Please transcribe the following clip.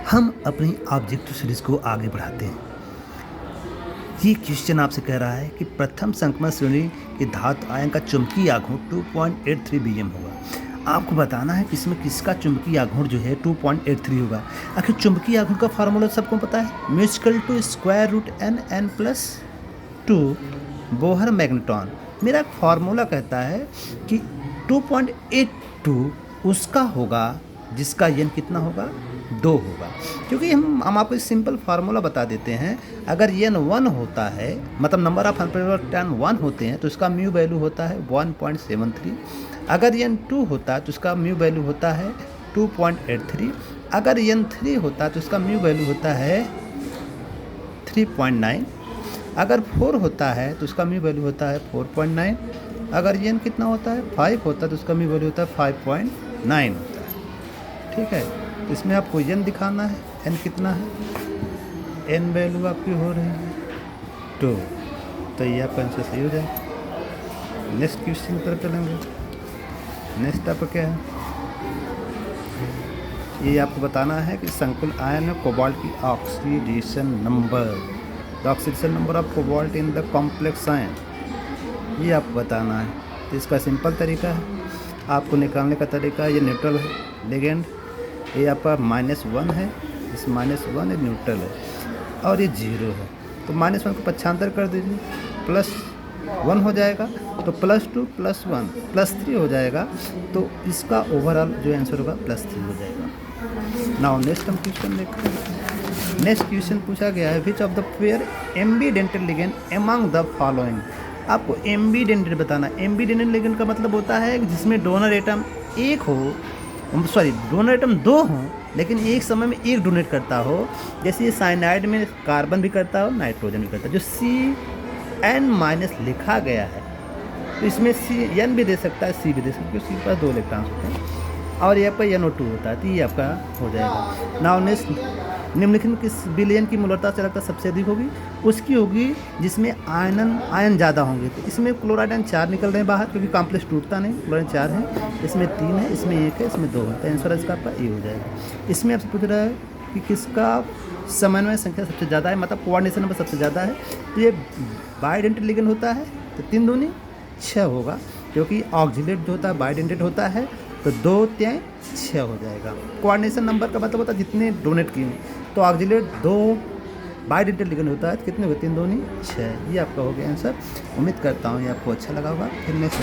हम अपनी objective series को आगे बढ़ाते हैं। ये क्वेश्चन आपसे कह रहा है कि प्रथम संक्रमण श्रेणी के धातु आयन का चुंबकीय आघूर्ण 2.83 बीएम होगा। आपको बताना है कि इसमें किसका चुंबकीय आघूर्ण जो है 2.83 होगा। आखिर चुंबकीय आघूर्ण का फार्मूला सबको पता है, musical to square root n plus 2 Bohr magneton. मेरा फार्मूला कहता है कि 2.82 उसका होगा जिसका n कितना होगा, 2 होगा। क्योंकि हम आपको सिंपल फार्मूला बता देते हैं। अगर n 1 होता है, मतलब नंबर ऑफ अनप्रेडिक्टेबल 1 होते हैं, तो इसका म्यू वैल्यू होता है 1.73। अगर n 2 होता है तो इसका म्यू वैल्यू होता है 2.83। अगर n 3 होता है तो इसका म्यू वैल्यू होता है 3.9। अगर 4 होता है तो इसका म्यू वैल्यू होता है 4.9। अगर n कितना होता है, 5 होता है तो इसका म्यू वैल्यू होता है 5.9 होता है। ठीक है, तो इसमें आपको n दिखाना है, n कितना है, n वैल्यू आपकी हो रही है 2, तो ये आपका आंसर सही हो जाएगा। नेक्स्ट क्वेश्चन पर चलेंगे। नेक्स्ट आपका क्या है, ये आपको बताना है कि संकुल आयन में कोबाल्ट की oxidation number, the oxidation number of cobalt in the complex ion, ये आपको बताना है। तो इसका सिंपल तरीका है, आपको निकालने का तरीका, ये न्यूट्रल है लिगेंड, ये आपका -1 है, इस -1 ये न्यूट्रल है और ये 0 है। तो -1 को पक्षांतर कर दीजिए, +1 हो जाएगा, तो +2 +1 +3 हो जाएगा। तो इसका ओवरऑल जो आंसर होगा +3 हो जाएगा। नाउ नेक्स्ट हम क्वेश्चन देखते हैं। नेक्स्ट क्वेश्चन पूछा गया है, which of the pair एम्बीडेंटेड ligand among the following. आपको एम्बीडेंटेड बताना। एम्बीडेंटेड लिगेंड का मतलब होता है कि जिसमें डोनर एटम एक हो, डोनर एटम 2 हों, लेकिन एक समय में एक डोनेट करता हो। जैसे ये साइनाइड में कार्बन भी करता हो, नाइट्रोजन भी करता है। जो CN- लिखा गया है, तो इसमें CN भी दे सकता है, C भी दे सकता है, क्योंकि C के पास 2 इलेक्ट्रॉन्स होते हैं, और ये आपका NO2 होता है, तो ये आपका हो जाएगा। नाउ नेक्स्ट, निम्नलिखित में किस विलयन की मूलरता चालकता सबसे अधिक होगी। उसकी होगी जिसमें आयन ज़्यादा होंगे। तो इसमें क्लोराइड आयन 4 निकल रहे हैं बाहर, क्योंकि कॉम्प्लेक्स टूटता नहीं, क्लोराइड 4 है, इसमें 3 है, इसमें 1 है, इसमें 2 है। तो आंसर इसका आपका ए हो जाएगा। इसमें आपसे पूछ रहा है कि किसका समन्वय संख्या सबसे ज़्यादा है, मतलब कोऑर्डिनेशन नंबर सबसे ज़्यादा है। तो ये बाइडेंटेड लिगेंड होता है, तो 3 दूनी 6 होगा, क्योंकि ऑक्जिलेट जो होता है बाइडेंटेड होता है, तो 2 3 6 हो जाएगा। कोऑर्डिनेशन नंबर का मतलब होता है जितने डोनेट किए, तो ऑक्जिलेट 2 बाइडेंटेड लिगेंड होता है, कितने होते हैं, 3 दूनी 6। ये आपका हो गया आंसर। उम्मीद करता हूँ ये आपको अच्छा लगा होगा। फिर नेक्स्ट